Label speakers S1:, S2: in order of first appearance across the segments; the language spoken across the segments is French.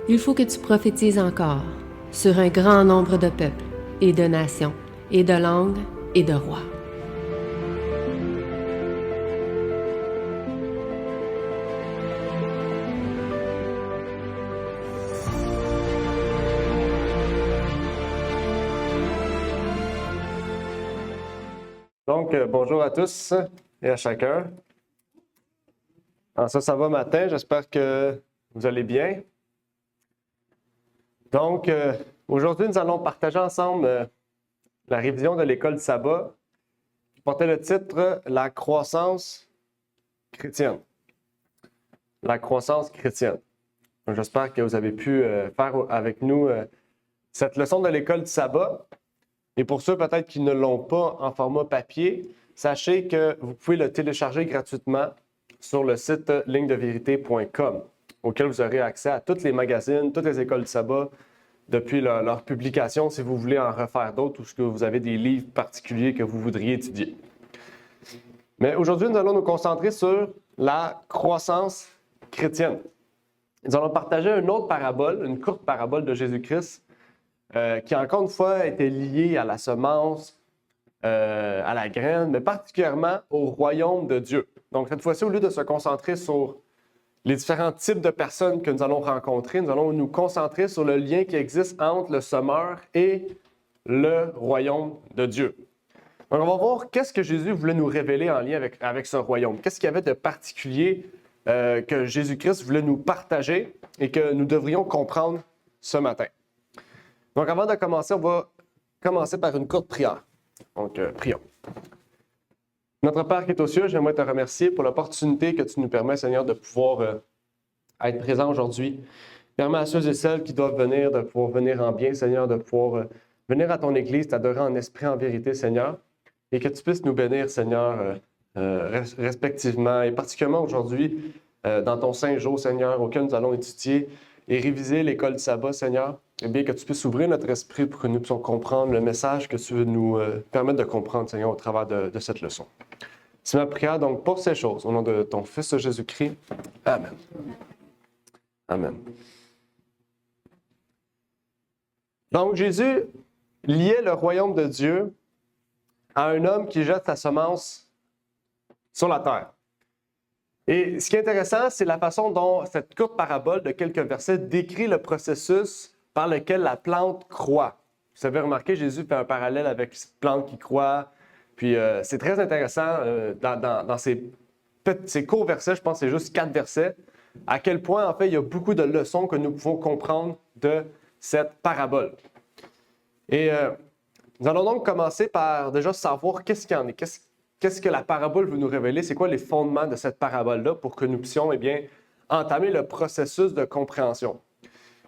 S1: Il faut que tu prophétises encore sur un grand nombre de peuples et de nations et de langues et de rois.
S2: Donc, bonjour à tous et à chacun. Alors ça va matin, j'espère que vous allez bien. Donc, aujourd'hui, nous allons partager ensemble la révision de l'école du sabbat qui portait le titre « La croissance chrétienne ». La croissance chrétienne. Donc, j'espère que vous avez pu faire avec nous cette leçon de l'école du sabbat. Et pour ceux peut-être qui ne l'ont pas en format papier, sachez que vous pouvez le télécharger gratuitement sur le site lignedeverité.com, auquel vous aurez accès à tous les magazines, toutes les écoles du sabbat depuis leur publication, si vous voulez en refaire d'autres ou si vous avez des livres particuliers que vous voudriez étudier. Mais aujourd'hui, nous allons nous concentrer sur la croissance chrétienne. Nous allons partager une autre parabole, une courte parabole de Jésus-Christ, qui encore une fois était liée à la semence, à la graine, mais particulièrement au royaume de Dieu. Donc cette fois-ci, au lieu de se concentrer sur les différents types de personnes que nous allons rencontrer, nous allons nous concentrer sur le lien qui existe entre le semeur et le royaume de Dieu. Donc on va voir qu'est-ce que Jésus voulait nous révéler en lien avec ce royaume. Qu'est-ce qu'il y avait de particulier que Jésus-Christ voulait nous partager et que nous devrions comprendre ce matin. Donc, avant de commencer, on va commencer par une courte prière. Donc, prions. Notre Père qui est aux cieux, j'aimerais te remercier pour l'opportunité que tu nous permets, Seigneur, de pouvoir être présent aujourd'hui. Permets à ceux et celles qui doivent venir de pouvoir venir en bien, Seigneur, de pouvoir venir à ton Église, t'adorer en esprit, en vérité, Seigneur, et que tu puisses nous bénir, Seigneur, respectivement, et particulièrement aujourd'hui, dans ton saint jour, Seigneur, auquel nous allons étudier et réviser l'école du sabbat, Seigneur. Eh bien, que tu puisses ouvrir notre esprit pour que nous puissions comprendre le message que tu veux nous permettre de comprendre, Seigneur, au travers de cette leçon. C'est ma prière, donc, pour ces choses, au nom de ton Fils Jésus-Christ. Amen. Amen. Donc, Jésus liait le royaume de Dieu à un homme qui jette sa semence sur la terre. Et ce qui est intéressant, c'est la façon dont cette courte parabole de quelques versets décrit le processus par lequel la plante croît. Vous avez remarqué, Jésus fait un parallèle avec cette plante qui croît. Puis c'est très intéressant dans ces courts versets, je pense que c'est juste 4 versets, à quel point, en fait, il y a beaucoup de leçons que nous pouvons comprendre de cette parabole. Et nous allons donc commencer par déjà savoir qu'est-ce qu'il y en est, qu'est-ce que la parabole veut nous révéler, c'est quoi les fondements de cette parabole-là pour que nous puissions, eh bien, entamer le processus de compréhension.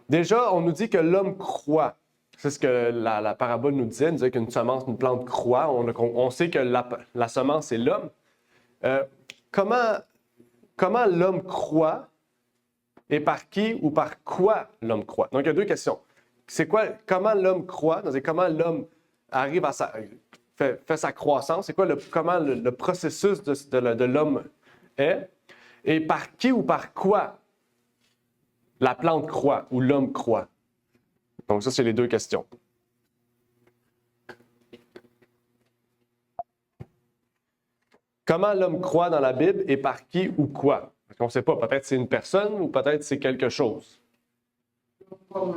S2: Déjà, on nous dit que l'homme croît. C'est ce que la parabole nous disait. Elle nous disait qu'une semence, une plante croît. On sait que la semence, c'est l'homme. Comment l'homme croît et par qui ou par quoi l'homme croît? Donc, il y a 2 questions. C'est quoi, comment l'homme croît? C'est comment l'homme arrive à fait sa croissance? C'est quoi comment le processus de l'homme est? Et par qui ou par quoi la plante croît ou l'homme croît? Donc ça, c'est les 2 questions. Comment l'homme croît dans la Bible et par qui ou quoi? Parce qu'on ne sait pas, peut-être c'est une personne ou peut-être c'est quelque chose.
S3: Comment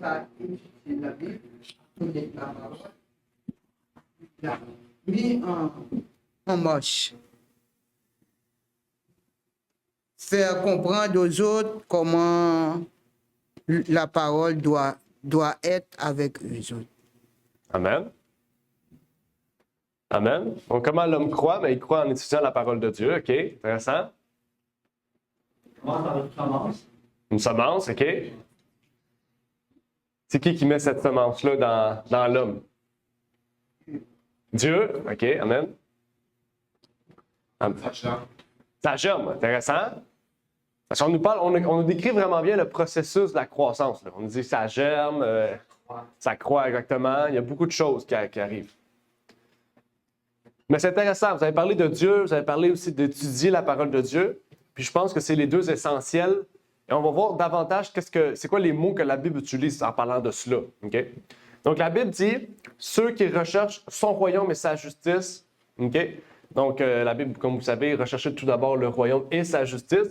S3: ça étudier la Bible, la parole, la mis en marche. Faire comprendre aux autres comment la parole doit être avec eux autres.
S2: Amen. Amen. Donc, comment l'homme croit? Bien, il croit en étudiant la parole de Dieu. OK, intéressant.
S4: Commence par une semence.
S2: Une semence, OK. C'est qui met cette semence-là dans l'homme? Dieu. OK, amen. Ça germe, intéressant. Parce qu'on nous parle, on nous décrit vraiment bien le processus de la croissance. Là. On nous dit ça germe, ça croît exactement. Il y a beaucoup de choses qui arrivent. Mais c'est intéressant. Vous avez parlé de Dieu, vous avez parlé aussi d'étudier la parole de Dieu. Puis je pense que c'est les deux essentiels. Et on va voir davantage c'est quoi les mots que la Bible utilise en parlant de cela. Okay? Donc la Bible dit ceux qui recherchent son royaume et sa justice. Okay? Donc la Bible, comme vous savez, recherchez tout d'abord le royaume et sa justice.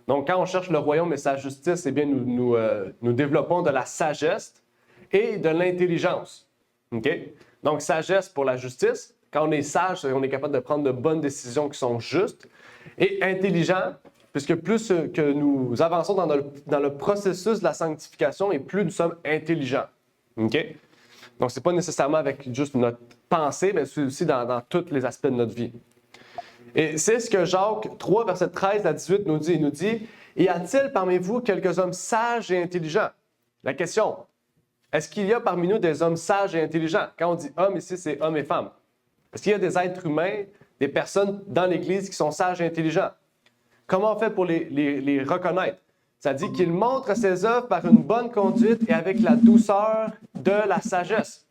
S2: Donc quand on cherche le royaume et sa justice, eh bien nous développons de la sagesse et de l'intelligence. Okay? Donc sagesse pour la justice. Quand on est sage, on est capable de prendre de bonnes décisions qui sont justes. Et intelligent, puisque plus que nous avançons dans le processus de la sanctification, et plus nous sommes intelligents. Okay? Donc, ce n'est pas nécessairement avec juste notre pensée, mais c'est aussi dans tous les aspects de notre vie. Et c'est ce que Jacques 3, verset 13 à 18 nous dit. Il nous dit « Y a-t-il parmi vous quelques hommes sages et intelligents? » La question, est-ce qu'il y a parmi nous des hommes sages et intelligents? Quand on dit « hommes », ici, c'est hommes et femmes. Est-ce qu'il y a des êtres humains, des personnes dans l'Église qui sont sages et intelligents? Comment on fait pour les reconnaître? Ça dit qu'il montre ses œuvres par une bonne conduite et avec la douceur de la sagesse.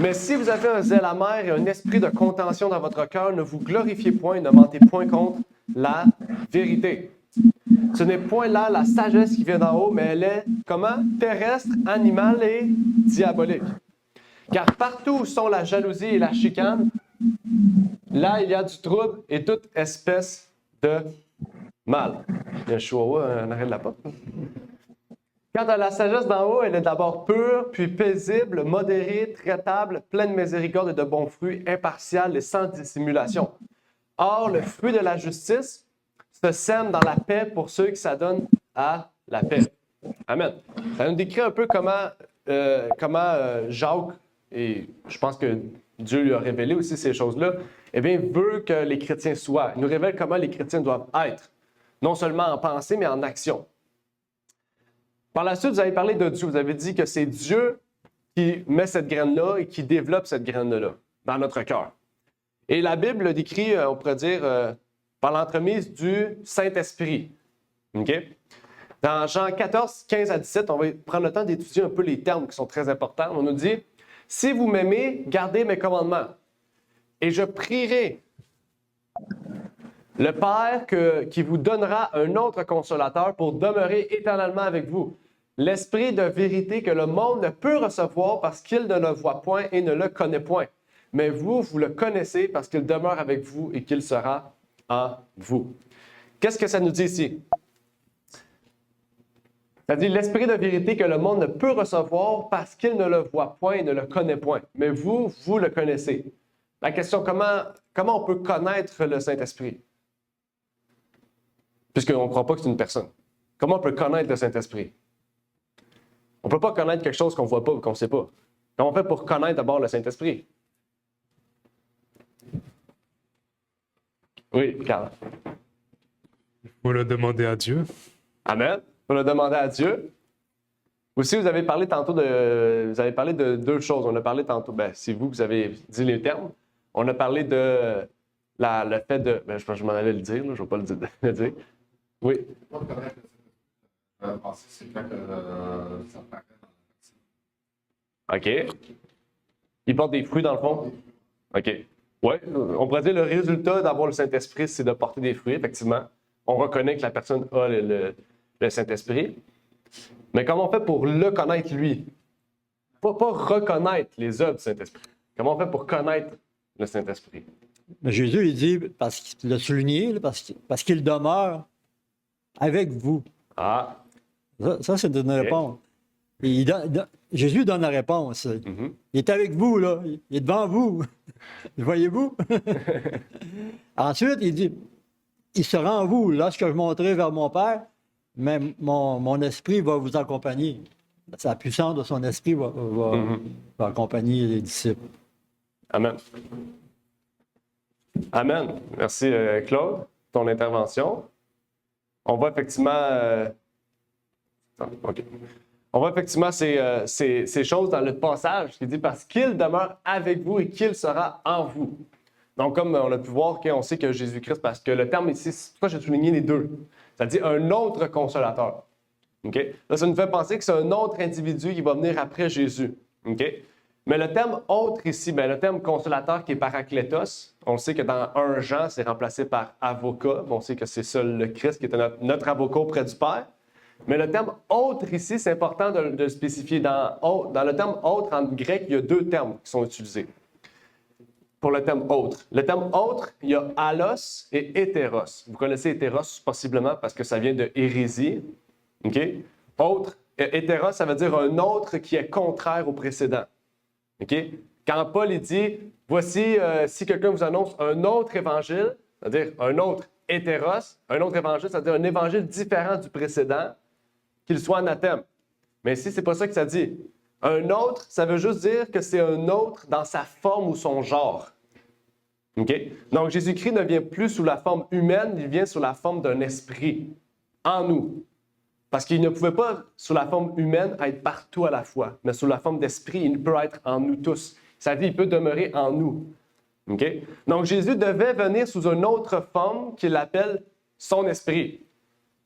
S2: Mais si vous avez un zèle amer et un esprit de contention dans votre cœur, ne vous glorifiez point et ne mentez point contre la vérité. Ce n'est point là la sagesse qui vient d'en haut, mais elle est, comment? Terrestre, animale et diabolique. Car partout où sont la jalousie et la chicane, là il y a du trouble et toute espèce de mal. Il y a un chihuahua en arrière de la porte. Quant à la sagesse d'en haut, elle est d'abord pure, puis paisible, modérée, traitable, pleine de miséricorde et de bons fruits, impartiale et sans dissimulation. Or, le fruit de la justice se sème dans la paix pour ceux qui s'adonnent à la paix. Amen. Ça nous décrit un peu comment Jacques, et je pense que Dieu lui a révélé aussi ces choses-là, eh bien, veut que les chrétiens soient. Il nous révèle comment les chrétiens doivent être. Non seulement en pensée, mais en action. Par la suite, vous avez parlé de Dieu. Vous avez dit que c'est Dieu qui met cette graine-là et qui développe cette graine-là dans notre cœur. Et la Bible le décrit, on pourrait dire, par l'entremise du Saint-Esprit. Okay? Dans Jean 14, 15 à 17, on va prendre le temps d'étudier un peu les termes qui sont très importants. On nous dit « Si vous m'aimez, gardez mes commandements. Et je prierai le Père qui vous donnera un autre consolateur pour demeurer éternellement avec vous. L'Esprit de vérité que le monde ne peut recevoir parce qu'il ne le voit point et ne le connaît point. Mais vous, vous le connaissez parce qu'il demeure avec vous et qu'il sera en vous. » Qu'est-ce que ça nous dit ici? Ça dit l'Esprit de vérité que le monde ne peut recevoir parce qu'il ne le voit point et ne le connaît point. Mais vous, vous le connaissez. La question, comment on peut connaître le Saint-Esprit? Puisqu'on ne croit pas que c'est une personne. Comment on peut connaître le Saint-Esprit? On ne peut pas connaître quelque chose qu'on ne voit pas ou qu'on ne sait pas. Comment on fait pour connaître d'abord le Saint-Esprit? Oui, Carl.
S5: Il faut le demander à Dieu.
S2: Amen. Il faut le demander à Dieu. Aussi, vous avez parlé de deux choses. On a parlé tantôt, c'est vous avez dit les termes. On a parlé de le fait de... je pense que je m'en allais le dire, là, je ne vais pas le dire. Oui. OK. Il porte des fruits dans le fond? OK. Oui, on pourrait dire le résultat d'avoir le Saint-Esprit, c'est de porter des fruits, effectivement. On reconnaît que la personne a le Saint-Esprit. Mais comment on fait pour le connaître, lui? Pas reconnaître les œuvres du Saint-Esprit. Comment on fait pour connaître le Saint-Esprit?
S6: Mais Jésus, il dit, parce qu'il l'a souligné, parce qu'il demeure avec vous.
S2: Ah.
S6: Ça c'est une réponse. Et Jésus donne la réponse.
S2: Mm-hmm.
S6: Il est avec vous, là. Il est devant vous. Le voyez-vous? Ensuite, il dit, il sera en vous. Lorsque je monterai vers mon Père, mais mon esprit va vous accompagner. La puissance de son esprit va accompagner les disciples.
S2: Amen. Amen. Merci, Claude, pour ton intervention. On voit effectivement... OK. On voit effectivement ces choses dans le passage qui dit « Parce qu'il demeure avec vous et qu'il sera en vous ». Donc, comme on a pu voir, on sait que Jésus-Christ, parce que le terme ici, c'est pourquoi j'ai souligné les deux. Ça dit « un autre consolateur ». Okay? Là, ça nous fait penser que c'est un autre individu qui va venir après Jésus. Okay? Mais le terme autre ici, le terme consolateur qui est parakletos, on sait que dans 1 Jean, c'est remplacé par avocat. On sait que c'est seul le Christ qui est notre avocat auprès du Père. Mais le terme autre ici, c'est important de le spécifier. Dans le terme autre, en grec, il y a 2 termes qui sont utilisés pour le terme autre. Le terme autre, il y a allos et hétéros. Vous connaissez hétéros possiblement parce que ça vient de hérésie. OK? Autre, hétéros, ça veut dire un autre qui est contraire au précédent. OK? Quand Paul il dit, voici, si quelqu'un vous annonce un autre évangile, c'est-à-dire un autre hétéros, un autre évangile, c'est-à-dire un évangile différent du précédent, qu'il soit anathème. Mais ici, c'est pas ça que ça dit. Un autre, ça veut juste dire que c'est un autre dans sa forme ou son genre. OK? Donc, Jésus-Christ ne vient plus sous la forme humaine, il vient sous la forme d'un esprit en nous. Parce qu'il ne pouvait pas, sous la forme humaine, être partout à la fois. Mais sous la forme d'esprit, il peut être en nous tous. Sa vie, il peut demeurer en nous. OK? Donc, Jésus devait venir sous une autre forme qu'il appelle son esprit.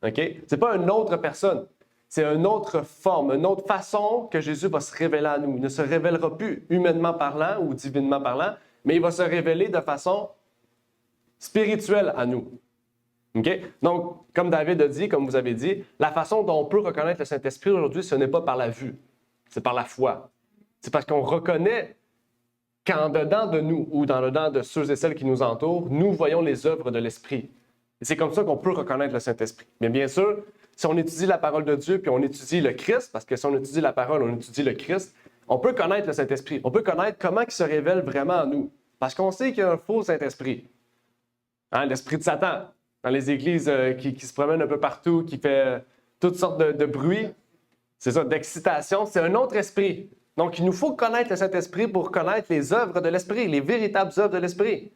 S2: OK? Ce n'est pas une autre personne. C'est une autre forme, une autre façon que Jésus va se révéler à nous. Il ne se révélera plus humainement parlant ou divinement parlant, mais il va se révéler de façon spirituelle à nous. OK? Donc, comme David a dit, comme vous avez dit, la façon dont on peut reconnaître le Saint-Esprit aujourd'hui, ce n'est pas par la vue, c'est par la foi. C'est parce qu'on reconnaît qu'en dedans de nous ou dans le dedans de ceux et celles qui nous entourent, nous voyons les œuvres de l'Esprit. Et c'est comme ça qu'on peut reconnaître le Saint-Esprit. Mais bien sûr, si on étudie la parole de Dieu puis on étudie le Christ, parce que si on étudie la parole, on étudie le Christ, on peut connaître le Saint-Esprit. On peut connaître comment il se révèle vraiment en nous. Parce qu'on sait qu'il y a un faux Saint-Esprit. Hein, l'esprit de Satan, dans les églises qui se promènent un peu partout, qui fait toutes sortes de bruits. C'est ça, d'excitation. C'est un autre esprit. Donc, il nous faut connaître le Saint-Esprit pour connaître les œuvres de l'Esprit, les véritables œuvres de l'Esprit.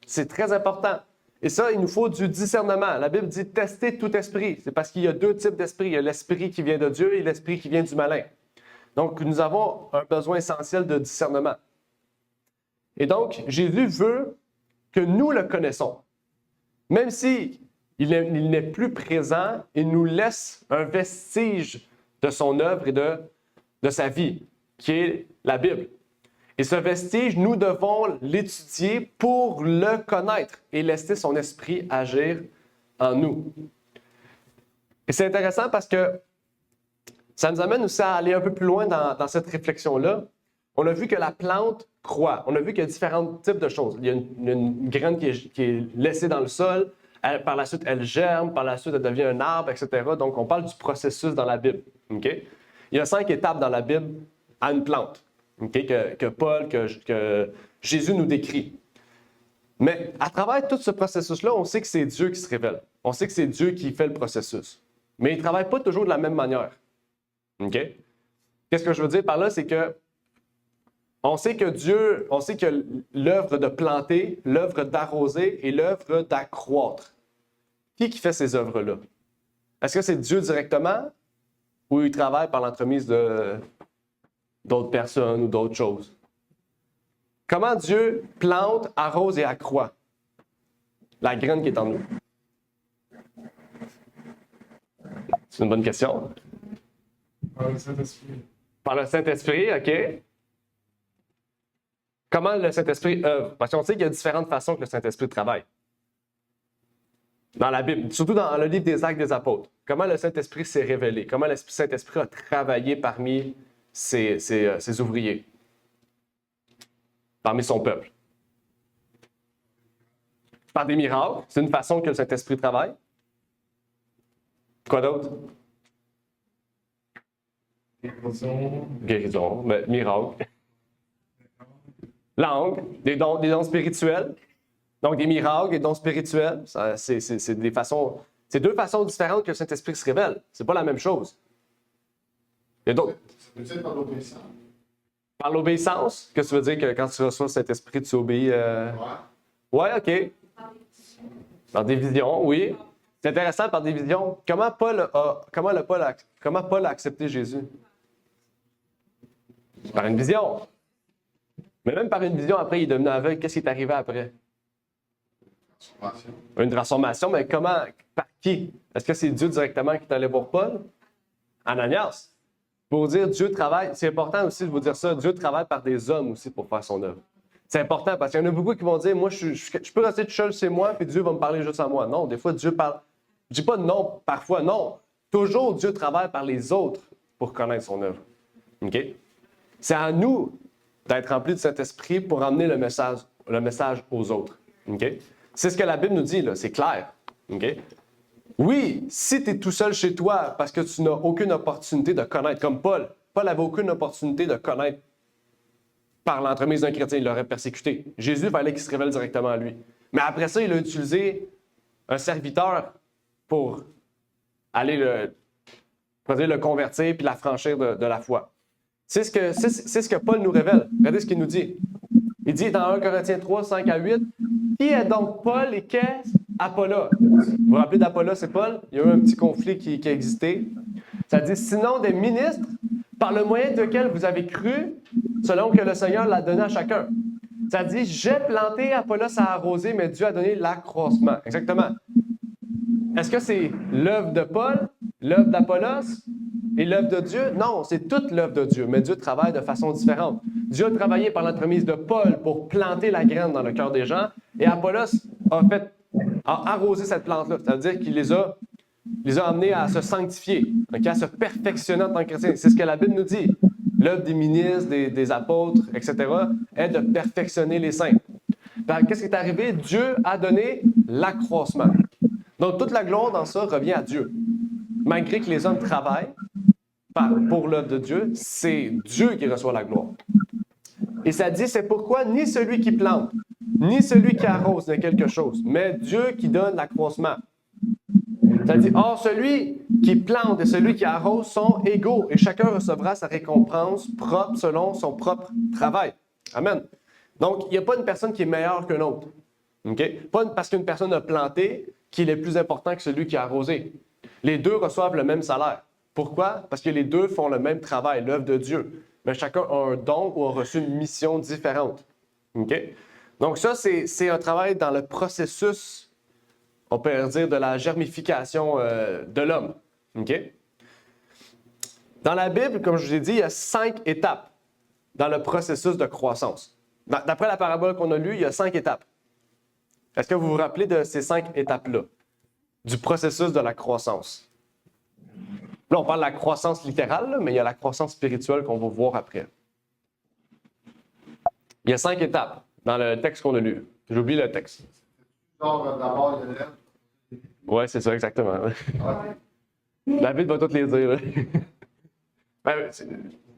S2: C'est très important. Et ça, il nous faut du discernement. La Bible dit « tester tout esprit ». C'est parce qu'il y a 2 types d'esprit. Il y a l'esprit qui vient de Dieu et l'esprit qui vient du malin. Donc, nous avons un besoin essentiel de discernement. Et donc, Jésus veut que nous le connaissons. Même s'il n'est plus présent, il nous laisse un vestige de son œuvre et de sa vie, qui est la Bible. Et ce vestige, nous devons l'étudier pour le connaître et laisser son esprit agir en nous. Et c'est intéressant parce que ça nous amène aussi à aller un peu plus loin dans cette réflexion-là. On a vu que la plante croît. On a vu qu'il y a différents types de choses. Il y a une graine qui est laissée dans le sol. Par la suite, elle germe. Par la suite, elle devient un arbre, etc. Donc, on parle du processus dans la Bible. Okay? Il y a 5 étapes dans la Bible à une plante. Okay, que Paul, que Jésus nous décrit. Mais à travers tout ce processus-là, on sait que c'est Dieu qui se révèle. On sait que c'est Dieu qui fait le processus. Mais il ne travaille pas toujours de la même manière. Okay? Qu'est-ce que je veux dire par là? C'est que on sait que l'œuvre de planter, l'œuvre d'arroser et l'œuvre d'accroître. Qui fait ces œuvres-là? Est-ce que c'est Dieu directement ou il travaille par l'entremise d'autres personnes ou d'autres choses? Comment Dieu plante, arrose et accroît la graine qui est en nous? C'est une bonne question.
S5: Par le Saint-Esprit.
S2: Par le Saint-Esprit, OK. Comment le Saint-Esprit œuvre? Parce qu'on sait qu'il y a différentes façons que le Saint-Esprit travaille. Dans la Bible, surtout dans le livre des Actes des Apôtres. Comment le Saint-Esprit s'est révélé? Comment le Saint-Esprit a travaillé parmi ses ouvriers? Parmi son peuple? Par des miracles. C'est une façon que le Saint-Esprit travaille. Quoi d'autre? Guérison, mais miracle. Langue, des dons spirituels. Donc, des miracles, des dons spirituels. C'est 2 façons différentes que le Saint-Esprit se révèle. C'est pas la même chose. Il y a d'autres.
S7: Ça peut être par l'obéissance.
S2: Par l'obéissance? Qu'est-ce que tu veux dire que quand tu reçois cet esprit, tu obéis? Ouais, OK. Par des visions, oui. C'est intéressant par des visions. Comment Paul a accepté Jésus? Par une vision. Mais même par une vision, après, il est devenu aveugle. Qu'est-ce qui est arrivé après? Une transformation, mais comment? Par qui? Est-ce que c'est Dieu directement qui est allé voir Paul? Ananias. pour dire Dieu travaille, c'est important aussi de vous dire ça, Dieu travaille par des hommes aussi pour faire son œuvre. C'est important parce qu'il y en a beaucoup qui vont dire, moi, je peux rester tout seul chez moi, puis Dieu va me parler juste à moi. Non, des fois, Dieu parle. Je dis pas non, parfois, non. Toujours, Dieu travaille par les autres pour connaître son œuvre. OK? C'est à nous d'être remplis de cet esprit pour emmener le message aux autres. OK? C'est ce que la Bible nous dit, là, c'est clair. OK? Oui, si tu es tout seul chez toi parce que tu n'as aucune opportunité de connaître, comme Paul. Paul n'avait aucune opportunité de connaître par l'entremise d'un chrétien, il l'aurait persécuté. Jésus, il fallait qu'il se révèle directement à lui. Mais après ça, il a utilisé un serviteur pour aller le convertir puis l'affranchir de la foi. C'est ce que Paul nous révèle. Regardez ce qu'il nous dit. Il dit dans 1 Corinthiens 3, 5 à 8, « Qui est donc Paul et qu'est Apollos? » Vous vous rappelez d'Apollos et Paul? Il y a eu un petit conflit qui a existé. Ça dit « Sinon des ministres, par le moyen duquel vous avez cru, selon que le Seigneur l'a donné à chacun. » Ça dit « J'ai planté, Apollos a arrosé, mais Dieu a donné l'accroissement. » Exactement. Est-ce que c'est l'œuvre de Paul, l'œuvre d'Apollos et l'œuvre de Dieu? Non, c'est toute l'œuvre de Dieu, mais Dieu travaille de façon différente. Dieu a travaillé par l'entremise de Paul pour planter la graine dans le cœur des gens, et Apollos a arrosé cette plante-là. Ça veut dire qu'il les a amenés à se sanctifier, okay, à se perfectionner en tant que chrétien. C'est ce que la Bible nous dit. L'œuvre des ministres, des apôtres, etc., est de perfectionner les saints. Qu'est-ce qui est arrivé? Dieu a donné l'accroissement. Donc, toute la gloire dans ça revient à Dieu. Malgré que les hommes travaillent pour l'œuvre de Dieu, c'est Dieu qui reçoit la gloire. Et ça dit, c'est pourquoi ni celui qui plante, ni celui qui arrose n'est quelque chose, mais Dieu qui donne l'accroissement. Ça dit, or, celui qui plante et celui qui arrose sont égaux, et chacun recevra sa récompense propre selon son propre travail. Amen. Donc, il n'y a pas une personne qui est meilleure qu'une autre. Okay? Pas parce qu'une personne a planté qu'il est plus important que celui qui a arrosé. Les deux reçoivent le même salaire. Pourquoi? Parce que les deux font le même travail, l'œuvre de Dieu. Mais chacun a un don ou a reçu une mission différente. Okay? Donc ça, c'est un travail dans le processus, on peut dire, de la germification de l'homme. Okay? Dans la Bible, comme je vous ai dit, il y a 5 étapes dans le processus de croissance. D'après la parabole qu'on a lue, il y a 5 étapes. Est-ce que vous vous rappelez de ces 5 étapes-là, du processus de la croissance? Là, on parle de la croissance littérale, là, mais il y a la croissance spirituelle qu'on va voir après. Il y a 5 étapes dans le texte qu'on a lu. J'oublie le texte.
S5: D'abord, il y a l'œuvre.
S2: Oui, c'est ça, exactement. David va toutes les dire. Là.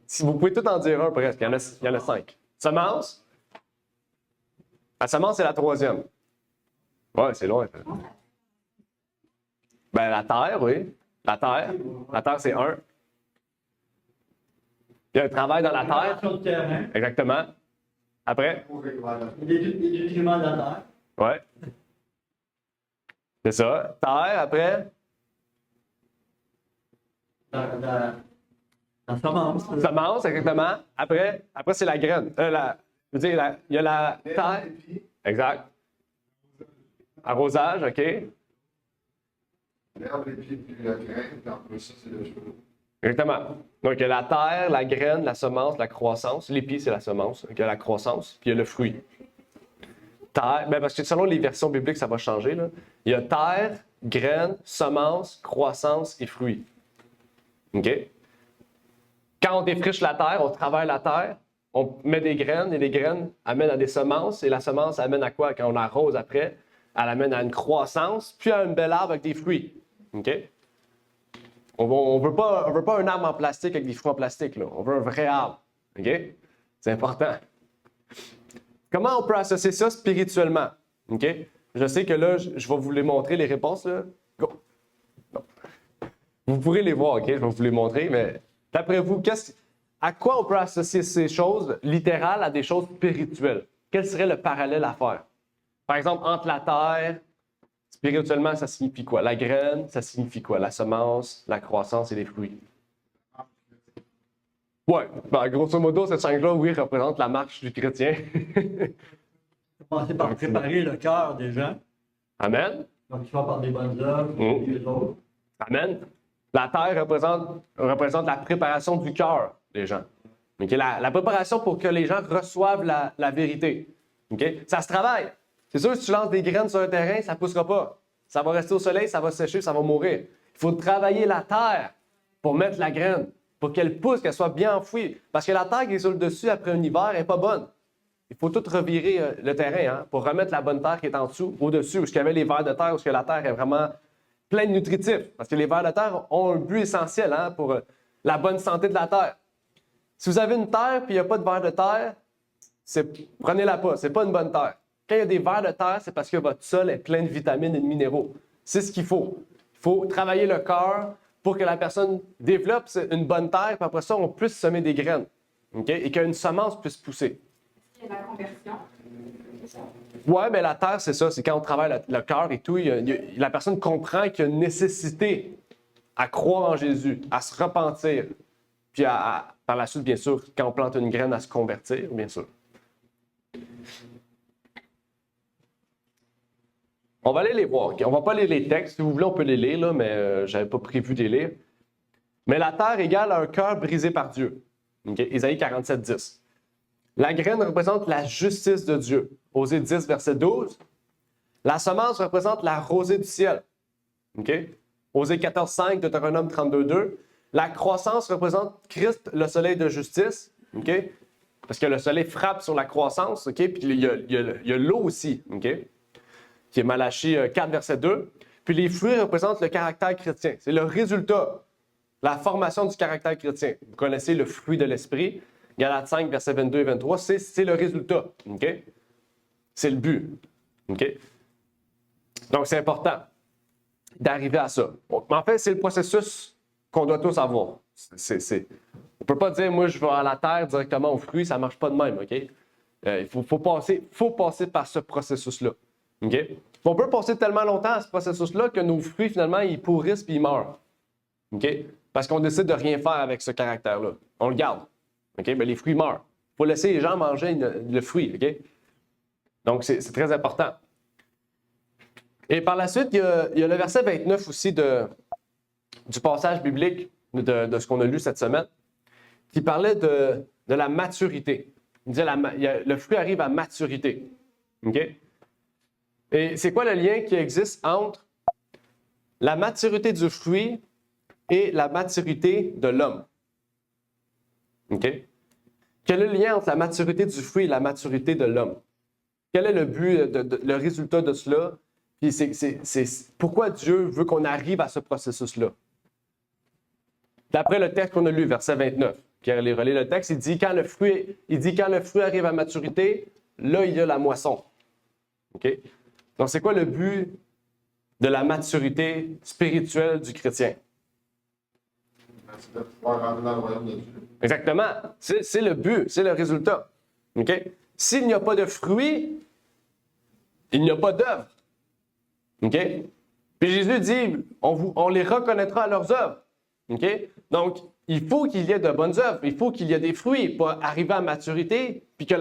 S2: Si vous pouvez tout en dire un presque, il y en a 5. Semence. La semence, c'est la 3e. Oui, c'est loin. Ben, la terre, oui. La terre. La terre, c'est 1. Il y a un travail dans la terre.
S6: Sur le terrain.
S2: Exactement. Après?
S6: Les nutriments de la terre.
S2: Oui. C'est ça. Terre, après?
S6: La semence.
S2: Semence, exactement. Après c'est la graine. Je veux dire, il y a la terre. Exact. Arrosage, OK.
S5: L'herbe, les pieds, puis la graine, puis après ça, c'est le cheveu.
S2: Exactement. Donc, il y a la terre, la graine, la semence, la croissance. L'épi, c'est la semence. Donc, il y a la croissance, puis il y a le fruit. Terre, ben parce que selon les versions bibliques, ça va changer. Là. Il y a terre, graine, semence, croissance et fruit. OK? Quand on défriche la terre, on travaille la terre, on met des graines et les graines amènent à des semences et la semence amène à quoi? Quand on arrose après, elle amène à une croissance puis à une belle arbre avec des fruits. OK? On veut pas un arbre en plastique avec des fruits en plastique. Là. On veut un vrai arbre. OK? C'est important. Comment on peut associer ça spirituellement? OK? Je sais que là, je vais vous les montrer, les réponses. Là. Go! Non. Vous pourrez les voir, OK? Je vais vous les montrer, mais d'après vous, à quoi on peut associer ces choses littérales à des choses spirituelles? Quel serait le parallèle à faire? Par exemple, entre la terre, spirituellement, ça signifie quoi? La graine, ça signifie quoi? La semence, la croissance et les fruits. Ouais, ben, grosso modo, cette change-là, oui, représente la marche du chrétien.
S6: Commencer par préparer le cœur des gens.
S2: Amen.
S6: Donc, tu vas par des bonnes œuvres, et les autres.
S2: Amen. La terre représente la préparation du cœur des gens. Okay? La préparation pour que les gens reçoivent la vérité. Okay? Ça se travaille. C'est sûr, si tu lances des graines sur un terrain, ça ne poussera pas. Ça va rester au soleil, ça va sécher, ça va mourir. Il faut travailler la terre pour mettre la graine, pour qu'elle pousse, qu'elle soit bien enfouie. Parce que la terre qui est sur le dessus après un hiver n'est pas bonne. Il faut tout revirer le terrain pour remettre la bonne terre qui est en dessous, au-dessus, où il y avait les vers de terre, où la terre est vraiment pleine de nutritifs. Parce que les vers de terre ont un but essentiel pour la bonne santé de la terre. Si vous avez une terre et il n'y a pas de vers de terre, prenez-la pas, ce n'est pas une bonne terre. Quand il y a des vers de terre, c'est parce que votre sol est plein de vitamines et de minéraux. C'est ce qu'il faut. Il faut travailler le cœur pour que la personne développe une bonne terre, puis après ça, on puisse semer des graines. Okay? Et qu'une semence puisse pousser.
S7: Il y a la conversion.
S2: Oui, mais la terre, c'est ça. C'est quand on travaille le cœur et tout, la personne comprend qu'il y a une nécessité à croire en Jésus, à se repentir. Puis par la suite, bien sûr, quand on plante une graine, à se convertir, bien sûr. On va aller les voir. Okay? On ne va pas lire les textes. Si vous voulez, on peut les lire, là, mais je n'avais pas prévu de les lire. Mais la terre égale un cœur brisé par Dieu. Okay? Ésaïe 47, 10. La graine représente la justice de Dieu. Osée 10, verset 12. La semence représente la rosée du ciel. Okay? Osée 14, 5, Deutéronome 32, 2. La croissance représente Christ, le soleil de justice. Okay? Parce que le soleil frappe sur la croissance. Okay? Puis il y a l'eau aussi. Okay? Qui est Malachie 4, verset 2. Puis les fruits représentent le caractère chrétien. C'est le résultat, la formation du caractère chrétien. Vous connaissez le fruit de l'esprit. Galates 5, versets 22 et 23, c'est le résultat. Okay? C'est le but. Okay? Donc, c'est important d'arriver à ça. En fait, c'est le processus qu'on doit tous avoir. On ne peut pas dire, moi, je vais à la terre directement aux fruits, ça ne marche pas de même. Okay? Il faut passer par ce processus-là. Okay? On peut passer tellement longtemps à ce processus-là que nos fruits, finalement, ils pourrissent et ils meurent. Okay? Parce qu'on décide de rien faire avec ce caractère-là. On le garde. Okay? Ben, les fruits meurent. Il faut laisser les gens manger le fruit. Okay? Donc, c'est très important. Et par la suite, il y a le verset 29 aussi du passage biblique de ce qu'on a lu cette semaine, qui parlait de la maturité. Il disait le fruit arrive à maturité. Okay? Et c'est quoi le lien qui existe entre la maturité du fruit et la maturité de l'homme? Okay? Quel est le lien entre la maturité du fruit et la maturité de l'homme? Quel est le but, le résultat de cela? Puis c'est pourquoi Dieu veut qu'on arrive à ce processus-là? D'après le texte qu'on a lu, verset 29, Pierre les relais le texte, il dit quand le fruit arrive à maturité, là, il y a la moisson. Okay? Donc, c'est quoi le but de la maturité spirituelle du chrétien?
S5: C'est de pouvoir rentrer dans le royaume de Dieu.
S2: Exactement. C'est le but, c'est le résultat. Okay? S'il n'y a pas de fruits, il n'y a pas d'œuvre. Okay? Puis Jésus dit, on les reconnaîtra à leurs œuvres. Okay? Donc, il faut qu'il y ait de bonnes œuvres, il faut qu'il y ait des fruits pour arriver à maturité, puis que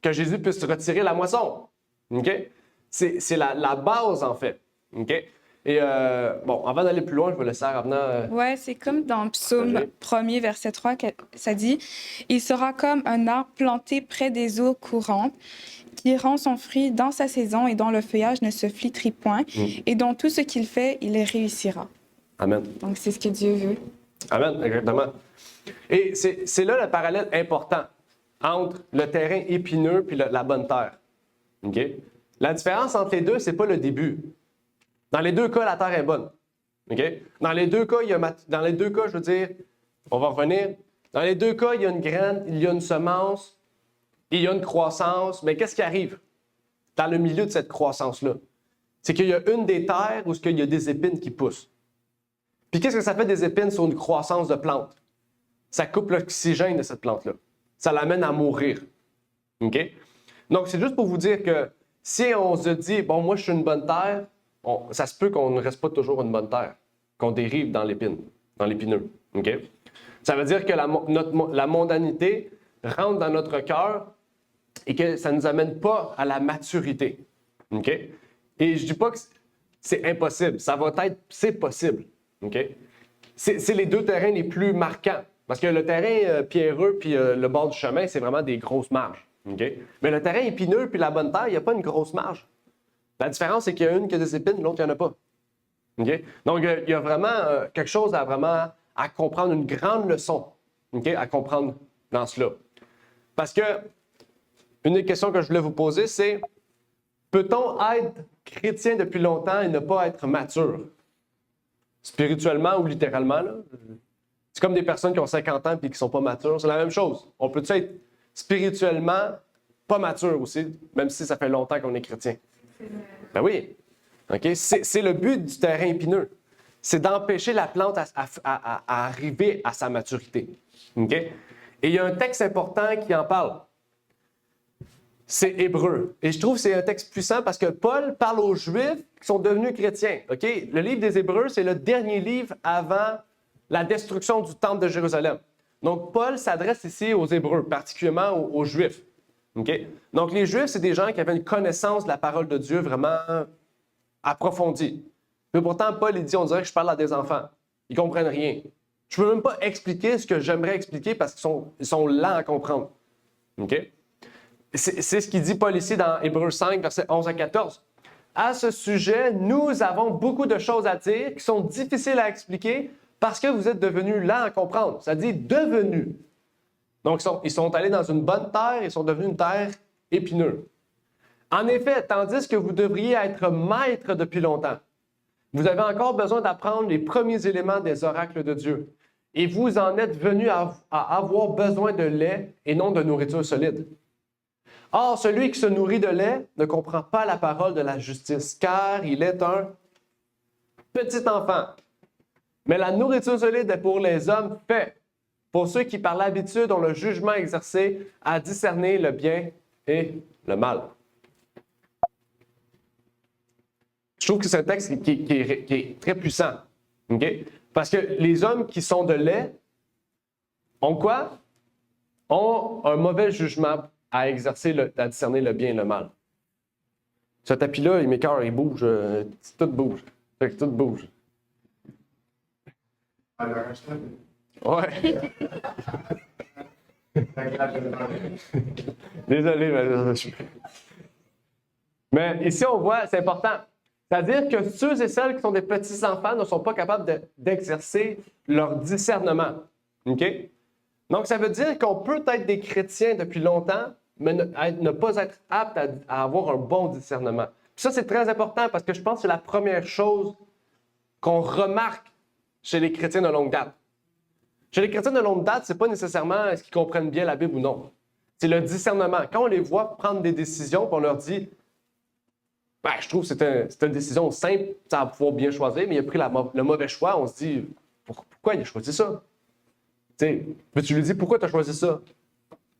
S2: que Jésus puisse retirer la moisson. Okay? C'est la base, en fait. Okay? Et avant d'aller plus loin, je vais laisser à Ravna.
S7: Ouais, c'est comme dans Psaume 1er, verset 3, que ça dit « Il sera comme un arbre planté près des eaux courantes, qui rend son fruit dans sa saison et dont le feuillage ne se flétrit point, et dont tout ce qu'il fait, il réussira. »
S2: Amen.
S7: Donc, c'est ce que Dieu veut.
S2: Amen, exactement. Et c'est là le parallèle important entre le terrain épineux et la bonne terre. Okay? La différence entre les deux, c'est pas le début. Dans les deux cas, la terre est bonne. Okay? Dans les deux cas, je veux dire, on va revenir. Dans les deux cas, il y a une graine, il y a une semence, il y a une croissance. Mais qu'est-ce qui arrive dans le milieu de cette croissance-là? C'est qu'il y a une des terres où il y a des épines qui poussent. Puis qu'est-ce que ça fait des épines sur une croissance de plante? Ça coupe l'oxygène de cette plante-là. Ça l'amène à mourir. OK? Donc, c'est juste pour vous dire que si on se dit, bon, moi, je suis une bonne terre, ça se peut qu'on ne reste pas toujours une bonne terre, qu'on dérive dans l'épineux. Okay? Ça veut dire que la mondanité rentre dans notre cœur et que ça ne nous amène pas à la maturité. Okay? Et je ne dis pas que c'est impossible. C'est possible. OK? C'est les deux terrains les plus marquants. Parce que le terrain pierreux puis le bord du chemin, c'est vraiment des grosses marges. OK? Mais le terrain épineux puis la bonne terre, il n'y a pas une grosse marge. La différence, c'est qu'il y a une qui a des épines, l'autre, il n'y en a pas. OK? Donc, il y a vraiment quelque chose à comprendre, une grande leçon, OK, à comprendre dans cela. Parce que, une des questions que je voulais vous poser, c'est peut-on être chrétien depuis longtemps et ne pas être mature? Spirituellement ou littéralement, là? C'est comme des personnes qui ont 50 ans et qui ne sont pas matures. C'est la même chose. On peut être spirituellement pas mature aussi, même si ça fait longtemps qu'on est chrétien? Ben oui. OK? C'est le but du terrain épineux. C'est d'empêcher la plante à arriver à sa maturité. OK? Et il y a un texte important qui en parle. C'est Hébreux. Et je trouve que c'est un texte puissant parce que Paul parle aux Juifs qui sont devenus chrétiens. OK? Le livre des Hébreux, c'est le dernier livre avant la destruction du temple de Jérusalem. Donc, Paul s'adresse ici aux Hébreux, particulièrement aux Juifs. OK? Donc, les Juifs, c'est des gens qui avaient une connaissance de la parole de Dieu vraiment approfondie. Mais pourtant, Paul, il dit, on dirait que je parle à des enfants. Ils ne comprennent rien. Je ne peux même pas expliquer ce que j'aimerais expliquer parce qu'ils sont lents à comprendre. OK? C'est ce qu'il dit Paul ici dans Hébreux 5, versets 11 à 14. À ce sujet, nous avons beaucoup de choses à dire qui sont difficiles à expliquer parce que vous êtes devenus lents à comprendre. Ça dit devenus. Donc, ils sont allés dans une bonne terre et sont devenus une terre épineuse. En effet, tandis que vous devriez être maître depuis longtemps, vous avez encore besoin d'apprendre les premiers éléments des oracles de Dieu. Et vous en êtes venus à avoir besoin de lait et non de nourriture solide. Or, celui qui se nourrit de lait ne comprend pas la parole de la justice, car il est un petit enfant. Mais la nourriture solide est pour les hommes faits, pour ceux qui par l'habitude ont le jugement exercé à discerner le bien et le mal. Je trouve que c'est un texte qui est très puissant. Okay? Parce que les hommes qui sont de lait ont quoi? Ont un mauvais jugement à exercer, à discerner le bien et le mal. Ce tapis-là, il m'écoeure, il bouge. Tout bouge. Fait que tout bouge. Ouais. Désolé, mais ici, on voit, c'est important. C'est-à-dire que ceux et celles qui sont des petits-enfants ne sont pas capables d'exercer leur discernement. OK? Donc, ça veut dire qu'on peut être des chrétiens depuis longtemps, mais ne pas être apte à avoir un bon discernement. Puis ça, c'est très important parce que je pense que c'est la première chose qu'on remarque chez les chrétiens de longue date. Chez les chrétiens de longue date, ce n'est pas nécessairement est-ce qu'ils comprennent bien la Bible ou non. C'est le discernement. Quand on les voit prendre des décisions, puis on leur dit ben, je trouve que c'est une décision simple, ça va pouvoir bien choisir, mais il a pris le mauvais choix, on se dit pourquoi il a choisi ça? Mais tu lui dis pourquoi tu as choisi ça?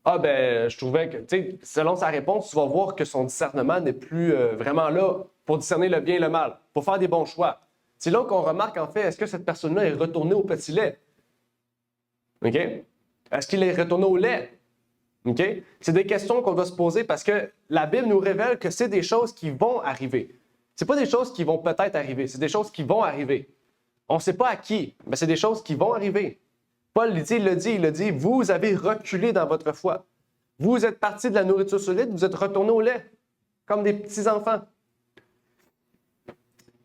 S2: Ah ben, je trouvais que, selon sa réponse, tu vas voir que son discernement n'est plus vraiment là pour discerner le bien et le mal, pour faire des bons choix. C'est là qu'on remarque en fait, est-ce que cette personne-là est retournée au petit lait? OK? Est-ce qu'il est retourné au lait? OK? C'est des questions qu'on doit se poser parce que la Bible nous révèle que c'est des choses qui vont arriver. Ce n'est pas des choses qui vont peut-être arriver, c'est des choses qui vont arriver. On ne sait pas à qui, mais c'est des choses qui vont arriver. Paul il le dit, vous avez reculé dans votre foi. Vous êtes partis de la nourriture solide, vous êtes retournés au lait, comme des petits-enfants.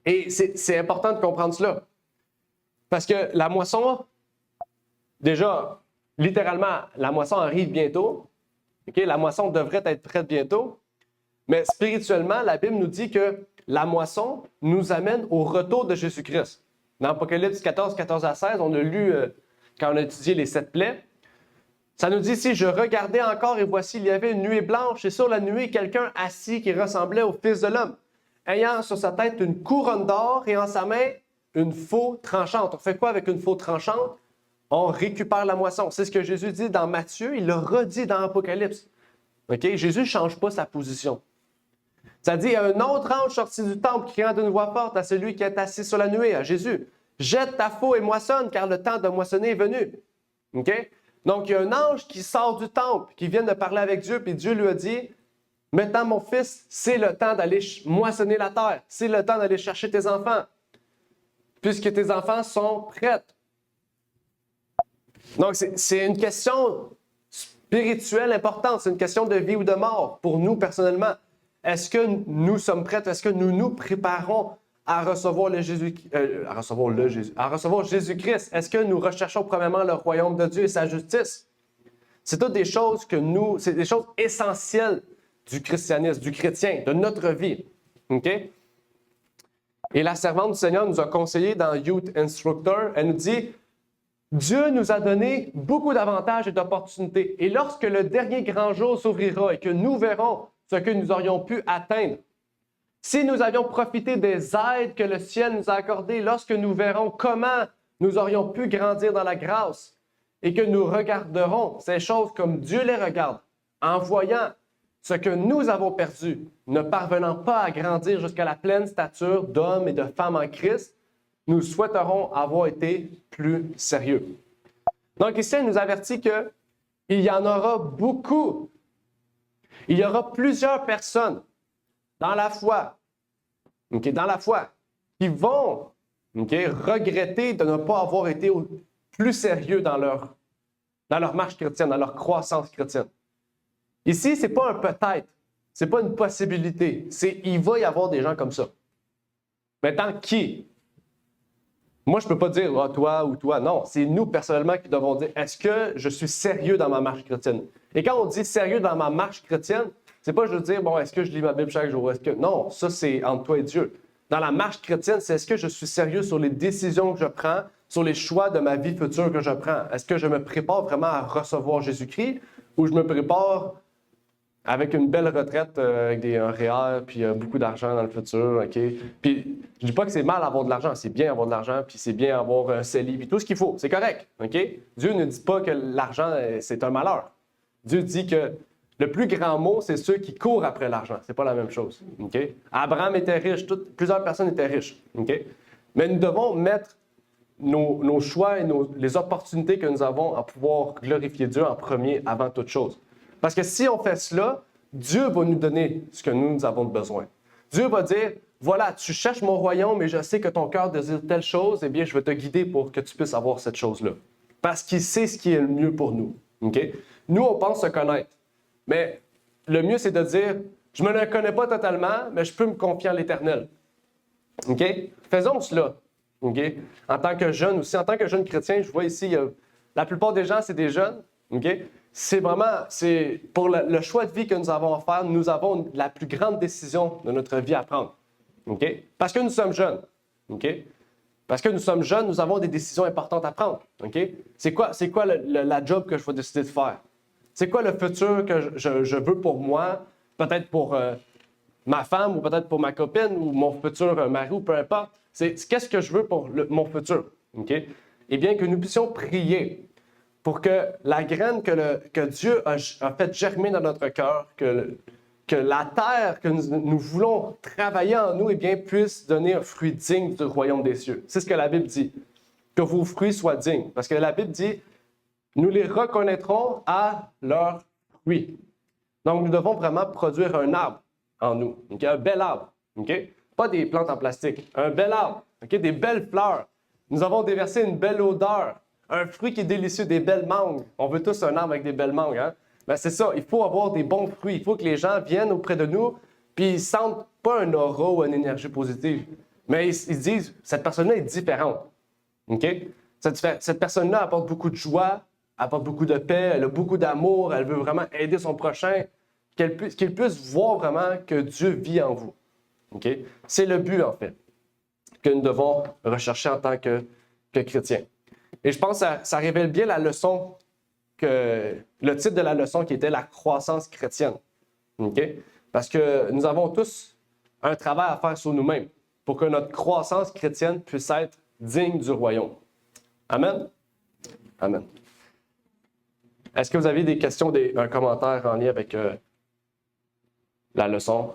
S2: Et c'est important de comprendre cela. Parce que la moisson, déjà, littéralement, la moisson arrive bientôt. Okay? La moisson devrait être prête bientôt. Mais spirituellement, la Bible nous dit que la moisson nous amène au retour de Jésus-Christ. Dans Apocalypse 14, 14 à 16, on a lu, quand on a étudié les 7 plaies, ça nous dit ici, « Je regardais encore et voici, il y avait une nuée blanche, et sur la nuée, quelqu'un assis qui ressemblait au Fils de l'homme, ayant sur sa tête une couronne d'or et en sa main une faux tranchante. » On fait quoi avec une faux tranchante? On récupère la moisson. C'est ce que Jésus dit dans Matthieu, il le redit dans Apocalypse. Okay? Jésus ne change pas sa position. Ça dit, il y a un autre ange sorti du temple qui criant d'une voix forte à celui qui est assis sur la nuée, à Jésus. « Jette ta faux et moissonne, car le temps de moissonner est venu. Okay? » Donc, il y a un ange qui sort du temple, qui vient de parler avec Dieu, puis Dieu lui a dit, « Maintenant, mon fils, c'est le temps d'aller moissonner la terre. C'est le temps d'aller chercher tes enfants. puisque tes enfants sont prêts. Donc, c'est une question spirituelle importante. C'est une question de vie ou de mort pour nous personnellement. Est-ce que nous sommes prêts? Est-ce que nous nous préparons à recevoir Jésus-Christ? Est-ce que nous recherchons premièrement le royaume de Dieu et sa justice? C'est toutes des choses c'est des choses essentielles du christianisme, du chrétien, de notre vie. OK? Et la servante du Seigneur nous a conseillé dans Youth Instructor, elle nous dit, Dieu nous a donné beaucoup d'avantages et d'opportunités. Et lorsque le dernier grand jour s'ouvrira et que nous verrons ce que nous aurions pu atteindre, si nous avions profité des aides que le ciel nous a accordées, lorsque nous verrons comment nous aurions pu grandir dans la grâce et que nous regarderons ces choses comme Dieu les regarde, en voyant ce que nous avons perdu, ne parvenant pas à grandir jusqu'à la pleine stature d'hommes et de femmes en Christ, nous souhaiterons avoir été plus sérieux. Donc ici, elle nous avertit qu'il y en aura beaucoup. Il y aura plusieurs personnes dans la foi, qui vont regretter de ne pas avoir été plus sérieux dans leur marche chrétienne, dans leur croissance chrétienne. Ici, ce n'est pas un peut-être, ce n'est pas une possibilité, il va y avoir des gens comme ça. Maintenant, qui? Moi, je ne peux pas dire toi ou toi. Non, c'est nous personnellement qui devons dire est-ce que je suis sérieux dans ma marche chrétienne? Et quand on dit sérieux dans ma marche chrétienne, c'est pas juste dire est-ce que je lis ma Bible chaque jour? Non, ça c'est entre toi et Dieu. Dans la marche chrétienne, c'est est-ce que je suis sérieux sur les décisions que je prends, sur les choix de ma vie future que je prends? Est-ce que je me prépare vraiment à recevoir Jésus-Christ ou je me prépare avec une belle retraite, avec un REER, puis beaucoup d'argent dans le futur, OK? Puis, je dis pas que c'est mal avoir de l'argent, c'est bien avoir de l'argent, puis c'est bien avoir un CELI, puis tout ce qu'il faut, c'est correct, OK? Dieu ne dit pas que l'argent, c'est un malheur. Dieu dit que le plus grand mot, c'est ceux qui courent après l'argent. C'est pas la même chose, OK? Abraham était riche, plusieurs personnes étaient riches, OK? Mais nous devons mettre nos choix et les opportunités que nous avons à pouvoir glorifier Dieu en premier avant toute chose. Parce que si on fait cela, Dieu va nous donner ce que nous avons besoin. Dieu va dire, voilà, tu cherches mon royaume et je sais que ton cœur désire telle chose, eh bien, je vais te guider pour que tu puisses avoir cette chose-là. Parce qu'il sait ce qui est le mieux pour nous. Okay? Nous, on pense se connaître. Mais le mieux, c'est de dire, je ne me le connais pas totalement, mais je peux me confier en l'Éternel. Okay? Faisons cela. Okay? En tant que jeune aussi, en tant que jeune chrétien, je vois ici, la plupart des gens, c'est des jeunes. Okay? C'est pour le choix de vie que nous avons à faire, nous avons la plus grande décision de notre vie à prendre. Okay? Parce que nous sommes jeunes. Okay? Parce que nous sommes jeunes, nous avons des décisions importantes à prendre. Okay? C'est quoi la job que je vais décider de faire? C'est quoi le futur que je veux pour moi? Peut-être pour ma femme ou peut-être pour ma copine ou mon futur mari ou peu importe. Qu'est-ce que je veux pour mon futur? Okay? Eh bien, que nous puissions prier pour que la graine que Dieu a fait germer dans notre cœur, que la terre que nous voulons travailler en nous, eh bien, puisse donner un fruit digne du royaume des cieux. C'est ce que la Bible dit. Que vos fruits soient dignes. Parce que la Bible dit, nous les reconnaîtrons à leurs fruits. Donc, nous devons vraiment produire un arbre en nous. Okay? Un bel arbre. Okay? Pas des plantes en plastique. Un bel arbre. Okay? Des belles fleurs. Nous avons déversé une belle odeur. Un fruit qui est délicieux, des belles mangues. On veut tous un arbre avec des belles mangues. Hein? Ben, c'est ça, il faut avoir des bons fruits. Il faut que les gens viennent auprès de nous puis ils sentent pas un aura ou une énergie positive. Mais ils disent, cette personne-là est différente. Okay? Cette personne-là apporte beaucoup de joie, apporte beaucoup de paix, elle a beaucoup d'amour, elle veut vraiment aider son prochain, qu'il puisse voir vraiment que Dieu vit en vous. Okay? C'est le but, en fait, que nous devons rechercher en tant que chrétiens. Et je pense que ça révèle bien la leçon, le titre de la leçon qui était la croissance chrétienne. Okay? Parce que nous avons tous un travail à faire sur nous-mêmes pour que notre croissance chrétienne puisse être digne du royaume. Amen? Amen. Est-ce que vous avez des questions, un commentaire en lien avec la leçon?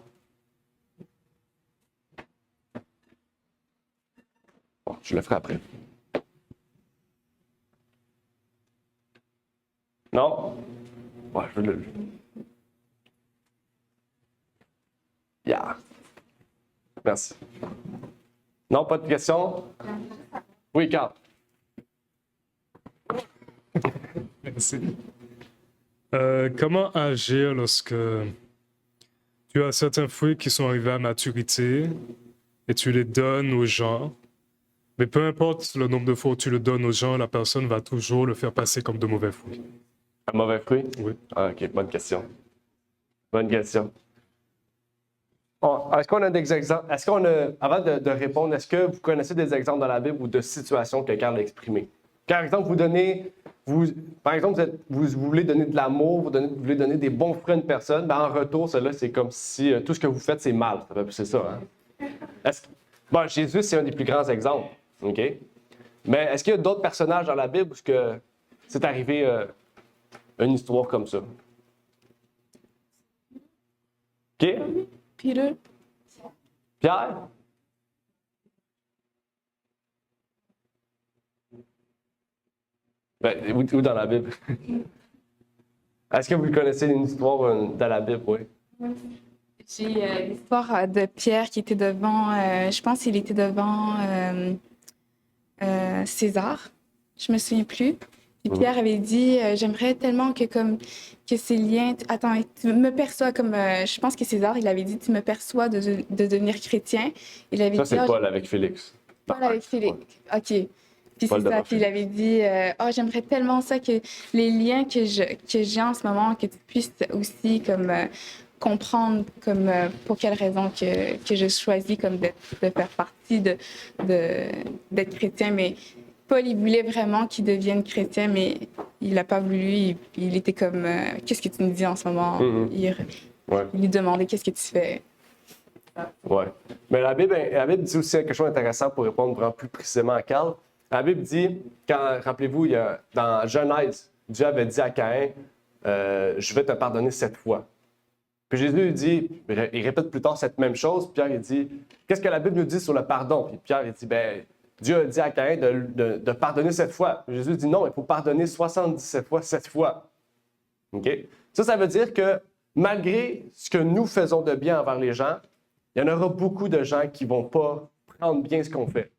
S2: Bon, je le ferai après. Non? Ouais, je veux le... Yeah. Merci. Non? Non, pas de questions? Oui, Carl.
S8: Merci. Comment agir lorsque tu as certains fruits qui sont arrivés à maturité et tu les donnes aux gens, mais peu importe le nombre de fois où tu le donnes aux gens, la personne va toujours le faire passer comme de mauvais fruits?
S2: Un mauvais fruit?
S8: Oui.
S2: Ah, OK, bonne question. Bonne question. Bon, est-ce qu'on a des exemples? Avant de répondre, est-ce que vous connaissez des exemples dans la Bible ou de situations que Carl a exprimées? Par exemple, vous voulez donner de l'amour, vous voulez donner des bons fruits à une personne, ben en retour, cela, c'est comme si tout ce que vous faites, c'est mal. C'est ça, hein? Bon, Jésus, c'est un des plus grands exemples, OK? Mais est-ce qu'il y a d'autres personnages dans la Bible où c'est arrivé une histoire comme ça? OK?
S7: Peter.
S2: Pierre? Ben, où dans la Bible? Est-ce que vous connaissez une histoire dans la Bible? Oui.
S7: J'ai l'histoire de Pierre qui était devant, je pense qu'il était devant César. Je me souviens plus. Puis Pierre avait dit, j'aimerais tellement que ces liens, attends, tu me perçois comme, je pense que César, il avait dit, tu me perçois de devenir chrétien. Il avait
S2: Ça,
S7: dit,
S2: c'est Paul avec Félix.
S7: Paul avec Félix. OK. Puis
S2: Paul
S7: c'est ça.
S2: devant
S7: Puis il avait dit, j'aimerais tellement ça que les liens que j'ai en ce moment, que tu puisses aussi comme comprendre comme pour quelle raison que je choisis comme de faire partie d'être chrétien. Mais Paul, il voulait vraiment qu'il devienne chrétien, mais il n'a pas voulu. Il était comme, qu'est-ce que tu me dis en ce moment? Il lui demandait, qu'est-ce que tu fais?
S2: Oui. Mais la Bible dit aussi quelque chose d'intéressant pour répondre vraiment plus précisément à Carl. La Bible dit, rappelez-vous, dans Genèse, Dieu avait dit à Caïn, je vais te pardonner 7 fois. Puis Jésus dit, il répète plus tard cette même chose. Pierre, il dit, qu'est-ce que la Bible nous dit sur le pardon? Puis Pierre, il dit, Dieu a dit à Caïn de pardonner 7 fois. Puis Jésus dit, non, il faut pardonner 77 fois, 7 fois. OK? Ça veut dire que malgré ce que nous faisons de bien envers les gens, il y en aura beaucoup de gens qui ne vont pas prendre bien ce qu'on fait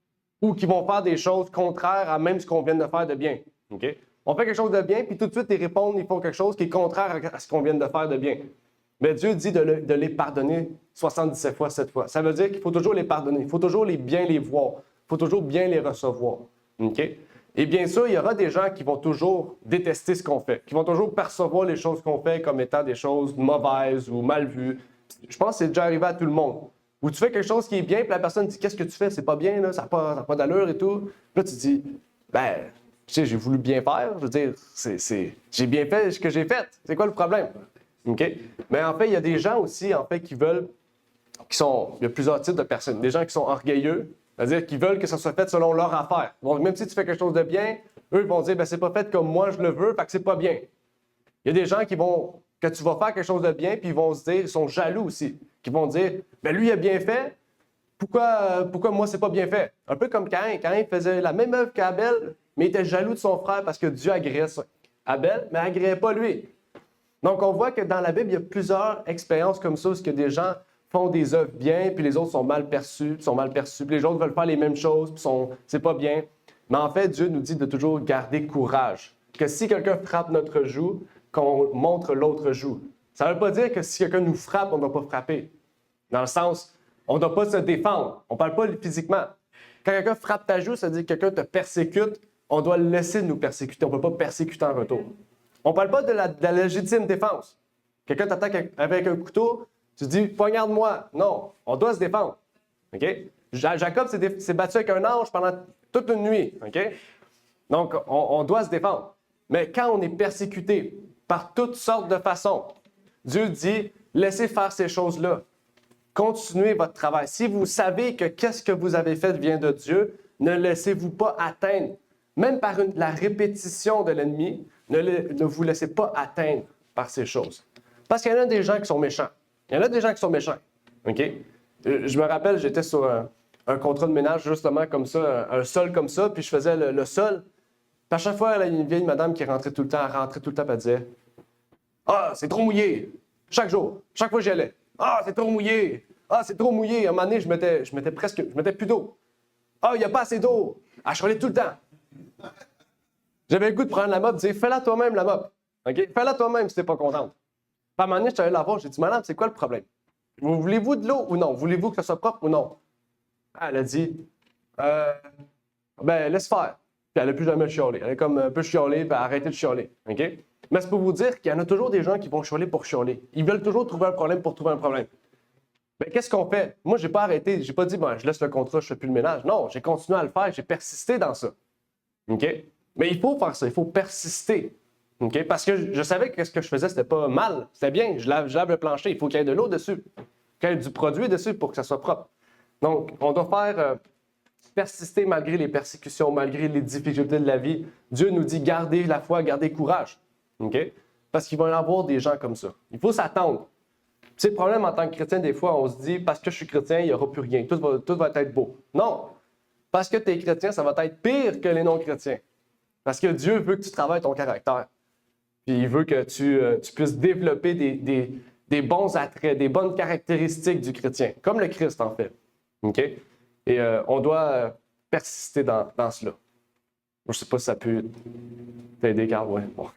S2: ou qui vont faire des choses contraires à même ce qu'on vient de faire de bien. OK? On fait quelque chose de bien, puis tout de suite, ils répondent, ils font quelque chose qui est contraire à ce qu'on vient de faire de bien. Mais Dieu dit de les pardonner 77 fois, 7 fois. Ça veut dire qu'il faut toujours les pardonner. Il faut toujours bien les voir. Il faut toujours bien les recevoir. OK? Et bien sûr, il y aura des gens qui vont toujours détester ce qu'on fait, qui vont toujours percevoir les choses qu'on fait comme étant des choses mauvaises ou mal vues. Je pense que c'est déjà arrivé à tout le monde. Où tu fais quelque chose qui est bien, puis la personne dit « Qu'est-ce que tu fais? C'est pas bien, là, ça n'a pas d'allure et tout. » Puis là, tu dis « Tu sais, j'ai voulu bien faire. Je veux dire, j'ai bien fait ce que j'ai fait. C'est quoi le problème? » OK? Mais en fait, il y a des gens aussi, en fait, il y a plusieurs types de personnes. Des gens qui sont orgueilleux, c'est-à-dire qu'ils veulent que ça soit fait selon leur affaire. Donc, même si tu fais quelque chose de bien, eux, ils vont dire, c'est pas fait comme moi je le veux, fait que c'est pas bien. Il y a des gens que tu vas faire quelque chose de bien, puis ils vont se dire, ils sont jaloux aussi, qui vont dire, lui, il a bien fait, pourquoi moi, c'est pas bien fait? Un peu comme Caïn. Caïn faisait la même œuvre qu'Abel, mais il était jaloux de son frère parce que Dieu agréait Abel, mais agréait pas lui. Donc, on voit que dans la Bible, il y a plusieurs expériences comme ça, où que des gens font des œuvres bien, puis les autres sont mal perçus, puis les autres veulent faire les mêmes choses, puis c'est pas bien. Mais en fait, Dieu nous dit de toujours garder courage. Que si quelqu'un frappe notre joue, qu'on montre l'autre joue. Ça ne veut pas dire que si quelqu'un nous frappe, on ne doit pas frapper. Dans le sens, on ne doit pas se défendre. On ne parle pas physiquement. Quand quelqu'un frappe ta joue, ça veut dire que quelqu'un te persécute, on doit le laisser nous persécuter. On ne peut pas persécuter en retour. On ne parle pas de la légitime défense. Quelqu'un t'attaque avec un couteau, tu dis « poignarde-moi ». Non, on doit se défendre. Okay? Jacob s'est battu avec un ange pendant toute une nuit. Okay? Donc, on doit se défendre. Mais quand on est persécuté par toutes sortes de façons, Dieu dit « laissez faire ces choses-là. Continuez votre travail. Si vous savez que qu'est-ce que vous avez fait vient de Dieu, ne laissez-vous pas atteindre. Même par la répétition de l'ennemi, ne vous laissez pas atteindre par ces choses. Parce qu'il y en a des gens qui sont méchants. Il y en a des gens qui sont méchants. OK? Je me rappelle, j'étais sur un contrat de ménage, justement, comme ça, un sol comme ça, puis je faisais le sol. Puis à chaque fois, il y a une vieille madame qui rentrait tout le temps, puis elle disait « Ah, c'est trop mouillé! » Chaque jour, chaque fois que j'y allais. « Ah, c'est trop mouillé! Ah, c'est trop mouillé! » À un moment donné, je mettais plus d'eau. Ah, il n'y a pas assez d'eau. À chialer tout le temps. J'avais le goût de prendre la mop et de dire, fais-la toi-même, la mop. OK? Fais-la toi-même si t'es pas contente. Puis à un moment donné, je suis allé la voir, j'ai dit, madame, c'est quoi le problème? Voulez-vous de l'eau ou non? Voulez-vous que ça soit propre ou non? Elle a dit, ben, laisse faire. Puis elle n'a plus jamais chialé. Elle est comme un peu chialée, puis elle a arrêté de chialer. OK? Mais c'est pour vous dire qu'il y en a toujours des gens qui vont chialer pour chialer. Ils veulent toujours trouver un problème pour trouver un problème. Ben, qu'est-ce qu'on fait? Moi, j'ai pas arrêté. J'ai pas dit, ben, je laisse le contrat, je fais plus le ménage. Non, j'ai continué à le faire. J'ai persisté dans ça. OK? Mais il faut faire ça. Il faut persister. OK? Parce que je savais que ce que je faisais, c'était pas mal. C'était bien. Je lave le plancher. Il faut qu'il y ait de l'eau dessus. Qu'il y ait du produit dessus pour que ça soit propre. Donc, on doit faire persister malgré les persécutions, malgré les difficultés de la vie. Dieu nous dit, gardez la foi, gardez courage. OK? Parce qu'il va y avoir des gens comme ça. Il faut s'attendre. C'est le problème en tant que chrétien, des fois, on se dit, parce que je suis chrétien, il n'y aura plus rien. Tout va être beau. Non! Parce que tu es chrétien, ça va être pire que les non-chrétiens. Parce que Dieu veut que tu travailles ton caractère. Puis il veut que tu puisses développer des bons attraits, des bonnes caractéristiques du chrétien, comme le Christ en fait. OK? Et on doit persister dans cela. Je ne sais pas si ça peut t'aider, Carl. Ouais, bon.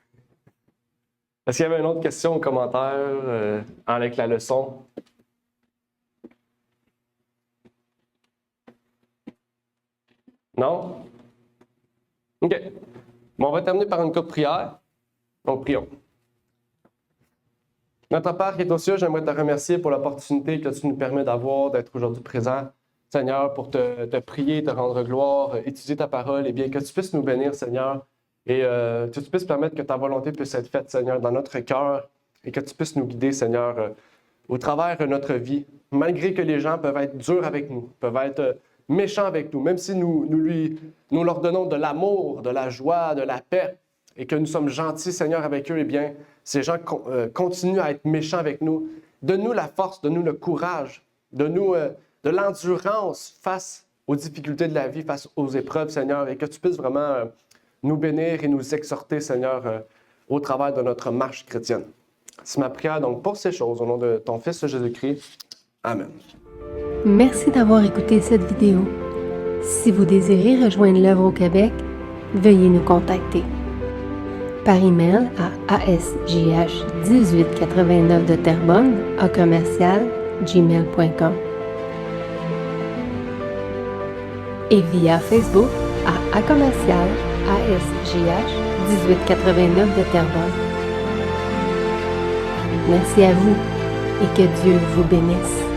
S2: Est-ce qu'il y avait une autre question ou commentaire avec la leçon? Non? OK. Bon, on va terminer par une courte prière. Donc, prions. Notre Père qui est aux cieux, j'aimerais te remercier pour l'opportunité que tu nous permets d'avoir, d'être aujourd'hui présent. Seigneur, pour te prier, te rendre gloire, étudier ta parole, et bien que tu puisses nous bénir, Seigneur, et que tu puisses permettre que ta volonté puisse être faite, Seigneur, dans notre cœur, et que tu puisses nous guider, Seigneur, au travers de notre vie, malgré que les gens peuvent être durs avec nous, peuvent être méchants avec nous, même si nous leur donnons de l'amour, de la joie, de la paix, et que nous sommes gentils, Seigneur, avec eux, eh bien, ces gens continuent à être méchants avec nous. Donne-nous la force, donne-nous le courage, donne-nous de l'endurance face aux difficultés de la vie, face aux épreuves, Seigneur, et que tu puisses vraiment nous bénir et nous exhorter, Seigneur, au travers de notre marche chrétienne. C'est ma prière donc pour ces choses, au nom de ton Fils Jésus-Christ. Amen.
S1: Merci d'avoir écouté cette vidéo. Si vous désirez rejoindre l'œuvre au Québec, veuillez nous contacter par email à asjh1889 de Terrebonne @gmail.com et via Facebook à @asjh1889 de Terrebonne. Merci à vous et que Dieu vous bénisse.